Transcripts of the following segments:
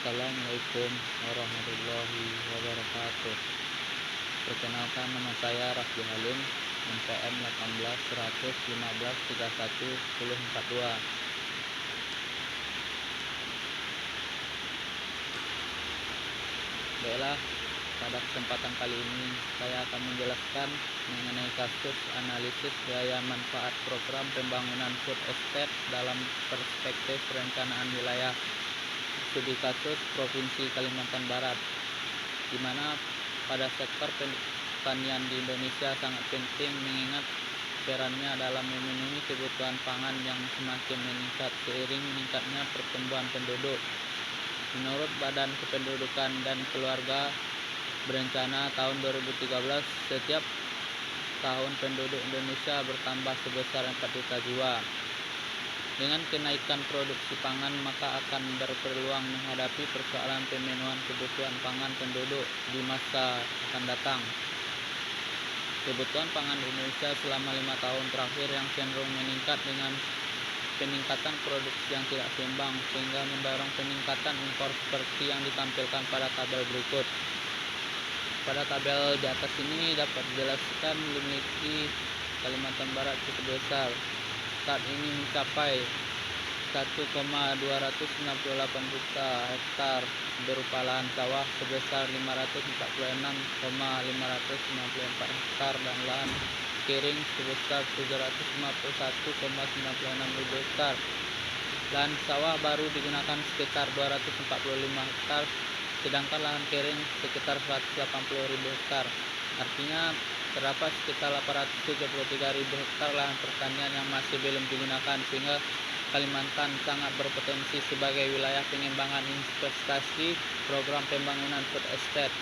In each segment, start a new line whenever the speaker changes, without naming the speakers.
Assalamualaikum warahmatullahi wabarakatuh. Perkenalkan, nama saya Raffi Halim, NPM 18 100 15 31 10 42. Baiklah, pada kesempatan kali ini saya akan menjelaskan mengenai kasus analisis biaya manfaat program pembangunan food estate dalam perspektif perencanaan wilayah studi kasus Provinsi Kalimantan Barat, di mana pada sektor pertanian di Indonesia sangat penting mengingat perannya dalam memenuhi kebutuhan pangan yang semakin meningkat seiring meningkatnya pertumbuhan penduduk. Menurut Badan Kependudukan dan Keluarga berencana tahun 2013, setiap tahun penduduk Indonesia bertambah sebesar 4 juta jiwa. Dengan kenaikan produksi pangan, maka akan berpeluang menghadapi persoalan pemenuhan kebutuhan pangan penduduk di masa akan datang. Kebutuhan pangan Indonesia selama 5 tahun terakhir yang cenderung meningkat dengan peningkatan produksi yang tidak seimbang, sehingga mendorong peningkatan impor seperti yang ditampilkan pada tabel berikut. Pada tabel di atas ini dapat dijelaskan memiliki Kalimantan Barat cukup besar. Saat ini mencapai 1,268 juta hektar berupa lahan sawah sebesar 546,594 hektar dan lahan kering sebesar 751,96 ribu hektar. Lahan sawah baru digunakan sekitar 245 hektar, sedangkan lahan kering sekitar 180 ribu hektar. Artinya terdapat sekitar 873 ribu hektar lahan pertanian yang masih belum digunakan, sehingga Kalimantan sangat berpotensi sebagai wilayah pengembangan investasi program pembangunan food estate.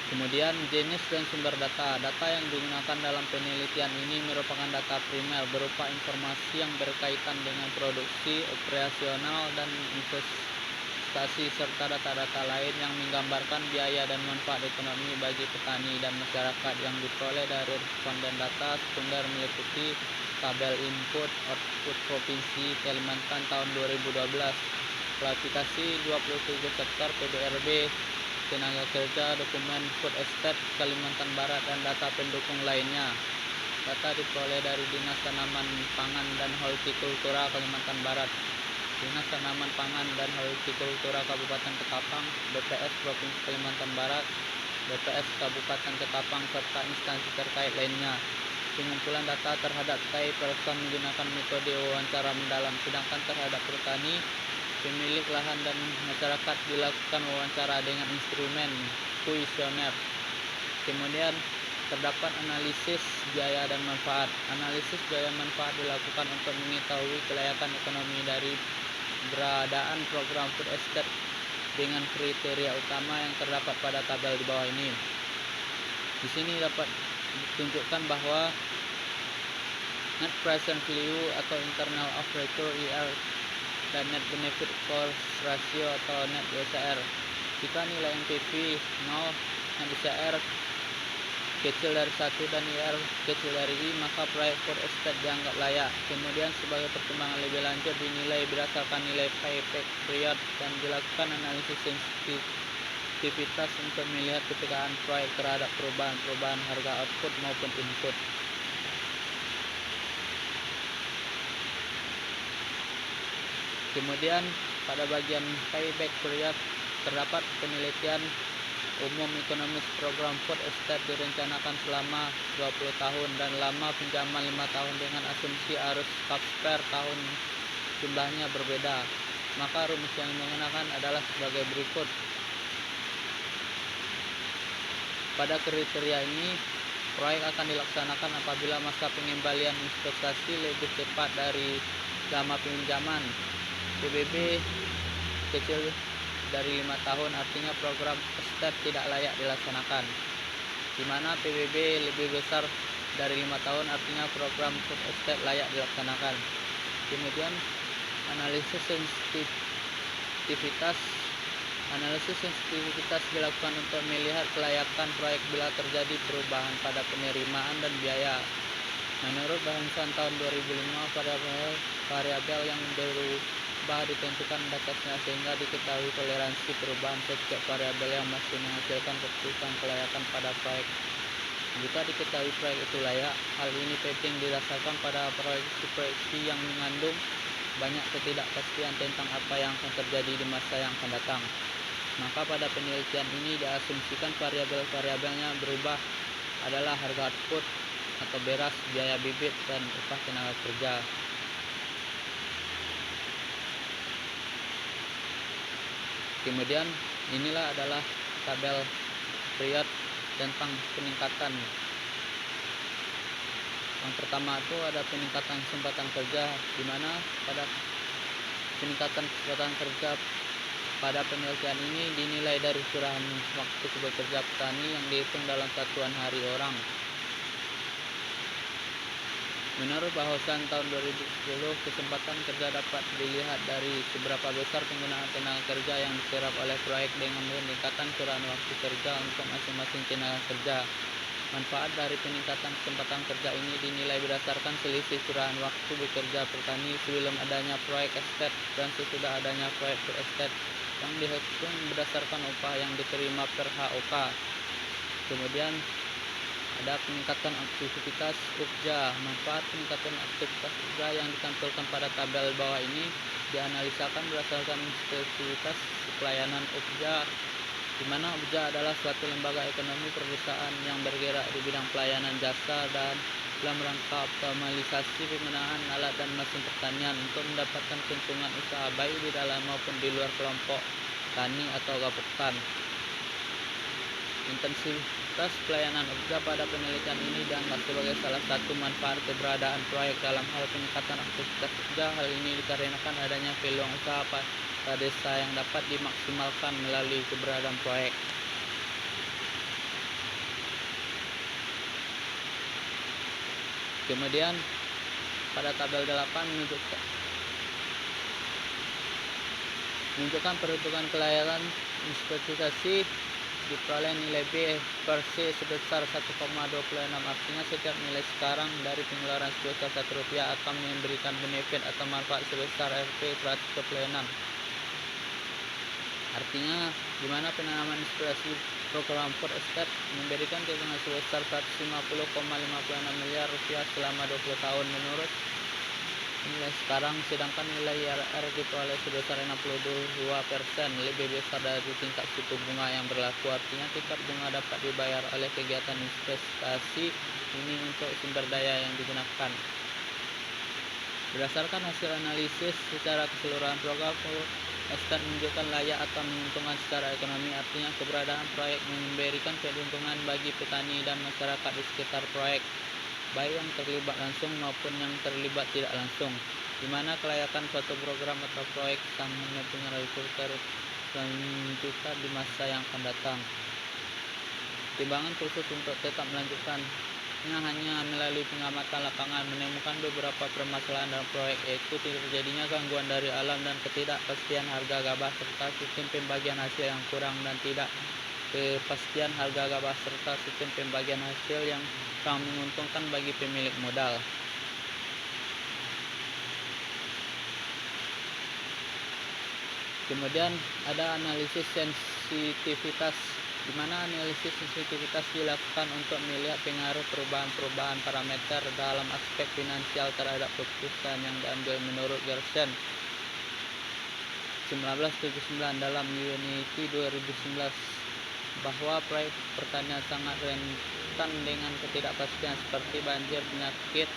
Kemudian jenis dan sumber data. Data yang digunakan dalam penelitian ini merupakan data primer berupa informasi yang berkaitan dengan produksi, operasional, dan investasi, serta data-data lain yang menggambarkan biaya dan manfaat ekonomi bagi petani dan masyarakat yang diperoleh dari responden. Data sekunder meliputi tabel input output Provinsi Kalimantan tahun 2012, klasifikasi 27 sektor PDRB, tenaga kerja, dokumen food estate Kalimantan Barat, dan data pendukung lainnya. Data diperoleh dari Dinas Tanaman Pangan dan Hortikultura Kalimantan Barat, Dinas Tanaman Pangan dan Hortikultura Kabupaten Ketapang, BPS Provinsi Kalimantan Barat, BPS Kabupaten Ketapang, serta instansi terkait lainnya. Pengumpulan data terhadap key person menggunakan metode wawancara mendalam, sedangkan terhadap petani, pemilik lahan, dan masyarakat dilakukan wawancara dengan instrumen kuesioner. Kemudian terdapat analisis biaya dan manfaat. Analisis biaya manfaat dilakukan untuk mengetahui kelayakan ekonomi dari beradaan program food estate dengan kriteria utama yang terdapat pada tabel di bawah ini. Di sini dapat ditunjukkan bahwa net present value atau internal of return (IR) dan net benefit cost ratio atau net BCR. Jika nilai NPV 0, net BCR kecil dari 1 dan IR kecil dari I, maka proyek food estate dianggap layak. Kemudian sebagai pertimbangan lebih lanjut dinilai berdasarkan nilai payback period dan dilakukan analisis sensitivitas untuk melihat kepekaan proyek terhadap perubahan harga output maupun input. Kemudian pada bagian payback period terdapat penelitian umum ekonomis program food estate direncanakan selama 20 tahun dan lama pinjaman 5 tahun dengan asumsi arus cash per tahun jumlahnya berbeda. Maka rumus yang digunakan adalah sebagai berikut. Pada kriteria ini, proyek akan dilaksanakan apabila masa pengembalian investasi lebih cepat dari lama pinjaman. PBB kecil dari 5 tahun, artinya program estate tidak layak dilaksanakan. Di mana PBB lebih besar dari 5 tahun, artinya program food estate layak dilaksanakan. Kemudian analisis sensitivitas Analisis sensitivitas dilakukan untuk melihat kelayakan proyek bila terjadi perubahan pada penerimaan dan biaya. Menurut bahasan tahun 2005, variabel yang berubah ditentukan batasnya sehingga diketahui toleransi perubahan setiap variabel yang masih menghasilkan keputusan kelayakan pada proyek. Jika diketahui proyek itu layak, hal ini penting didasarkan pada proyeksi yang mengandung banyak ketidakpastian tentang apa yang akan terjadi di masa yang akan datang. Maka pada penelitian ini diasumsikan variabel-variabelnya berubah adalah harga output atau beras, biaya bibit, dan upah tenaga kerja. Kemudian inilah adalah tabel period tentang peningkatan. Yang pertama itu ada peningkatan kesempatan kerja, di mana pada peningkatan kesempatan kerja pada penelitian ini dinilai dari curahan waktu bekerja petani yang dihitung dalam satuan hari orang. Menurut bahasan tahun 2010, kesempatan kerja dapat dilihat dari seberapa besar penggunaan tenaga kerja yang diserap oleh proyek dengan peningkatan curahan waktu kerja untuk masing-masing tenaga kerja. Manfaat dari peningkatan kesempatan kerja ini dinilai berdasarkan selisih curahan waktu bekerja petani sebelum adanya proyek estate dan sesudah adanya proyek estate yang dihitung berdasarkan upah yang diterima per HOK. Kemudian ada peningkatan aktivitas UKJA. Manfaat peningkatan aktivitas UKJA yang ditampilkan pada tabel bawah ini dianalisakan berdasarkan intensitas pelayanan UKJA, di mana UKJA adalah suatu lembaga ekonomi perusahaan yang bergerak di bidang pelayanan jasa dan dalam rangka optimalisasi penggunaan alat dan mesin pertanian untuk mendapatkan keuntungan usaha baik di dalam maupun di luar kelompok tani atau gabungan. Intensitas pelayanan UKJA pada penelitian ini dianggap sebagai salah satu manfaat keberadaan proyek dalam hal peningkatan aktivitas UKJA. Hal ini dikarenakan adanya peluang usaha pada desa yang dapat dimaksimalkan melalui keberadaan proyek. Kemudian pada tabel 8 menunjukkan perhitungan kelayakan spesifikasi diperoleh nilai B per C sebesar 1,26. Artinya setiap nilai sekarang dari pengeluaran sebesar Rp1 akan memberikan benefit atau manfaat sebesar Rp 126. Artinya di mana penanaman inspirasi program Food Estate memberikan keuntungan sebesar Rp150,56 miliar selama 20 tahun menurut nilai sekarang, sedangkan nilai IRR diperoleh sebesar 62%, lebih besar dari tingkat suku bunga yang berlaku. Artinya tingkat bunga dapat dibayar oleh kegiatan investasi ini untuk sumber daya yang digunakan. Berdasarkan hasil analisis secara keseluruhan, program Estate menunjukkan layak atau menguntungkan secara ekonomi. Artinya keberadaan proyek memberikan keuntungan bagi petani dan masyarakat di sekitar proyek, baik yang terlibat langsung maupun yang terlibat tidak langsung, di mana kelayakan suatu program atau proyek sangat mempengaruhi kelanjutan di masa yang akan datang. Timbangan khusus untuk tetap melanjutkannya hanya melalui pengamatan lapangan menemukan beberapa permasalahan dalam proyek, yaitu terjadinya gangguan dari alam dan ketidakpastian harga gabah serta sistem pembagian hasil yang kurang dan tidak kepastian harga gabah serta sistem pembagian hasil yang kurang menguntungkan bagi pemilik modal. Kemudian ada analisis sensitivitas, di mana analisis sensitivitas dilakukan untuk melihat pengaruh perubahan-perubahan parameter dalam aspek finansial terhadap keputusan yang diambil menurut Gerson 1979 dalam Unity 2019, bahwa proyek pertanian sangat rentan dengan ketidakpastian seperti banjir, penyakit,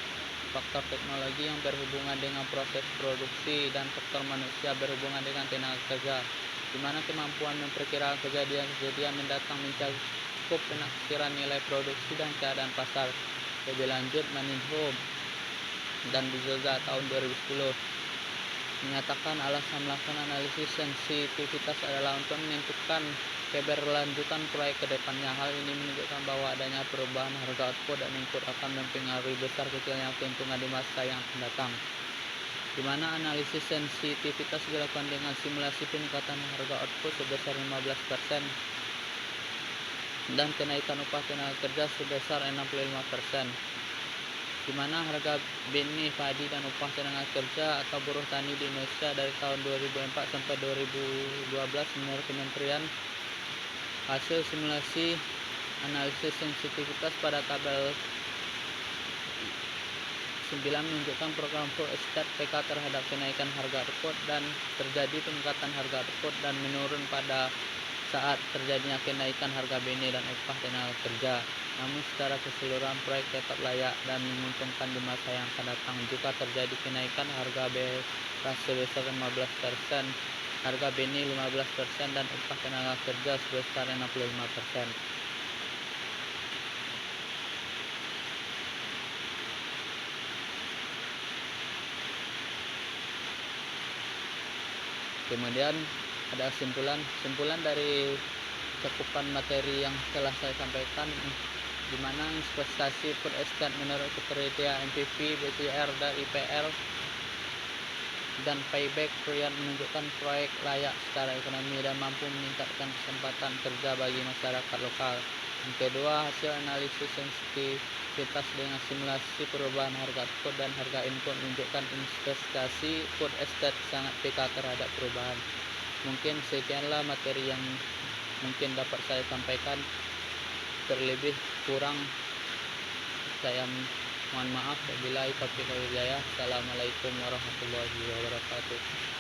faktor teknologi yang berhubungan dengan proses produksi, dan faktor manusia berhubungan dengan tenaga kerja, di mana kemampuan memperkirakan kejadian mendatang mencakup penaksiran nilai produksi dan keadaan pasar. Lebih lanjut, Manningham dan Buzoza tahun 2010 menyatakan alasan melakukan analisis sensitivitas adalah untuk menentukan keberlanjutan proyek ke depannya. Hal ini menunjukkan bahwa adanya perubahan harga output dan input akan mempengaruhi besar kecilnya keuntungan di masa yang akan datang. di mana analisis sensitivitas dilakukan dengan simulasi peningkatan harga output sebesar 15% dan kenaikan upah tenaga kerja sebesar 65%, di mana harga benih padi dan upah tenaga kerja atau buruh tani di Indonesia dari tahun 2004 sampai 2012 menurut Kementerian. Hasil simulasi analisis sensitivitas pada tabel 9 menunjukkan program full estate PK terhadap kenaikan harga output dan terjadi peningkatan harga output dan menurun pada saat terjadinya kenaikan harga benih dan upah tenaga kerja. Namun secara keseluruhan proyek tetap layak dan menguntungkan di masa yang akan datang jika terjadi kenaikan harga beras sebesar 15%, harga benih 15% dan upah tenaga kerja sebesar 65%. Kemudian ada simpulan dari cakupan materi yang telah saya sampaikan, di mana investasi food estate menurut kriteria MPV, BCR, dan IPR dan payback period menunjukkan proyek layak secara ekonomi dan mampu meningkatkan kesempatan kerja bagi masyarakat lokal. Yang kedua, hasil analisis sensitivitas dengan simulasi perubahan harga output dan harga input menunjukkan investasi food estate sangat peka terhadap perubahan. Mungkin sekianlah materi yang mungkin dapat saya sampaikan. Terlebih kurang saya mohon maaf. Wabillahi taufiq wal hidayah. Assalamualaikum warahmatullahi wabarakatuh.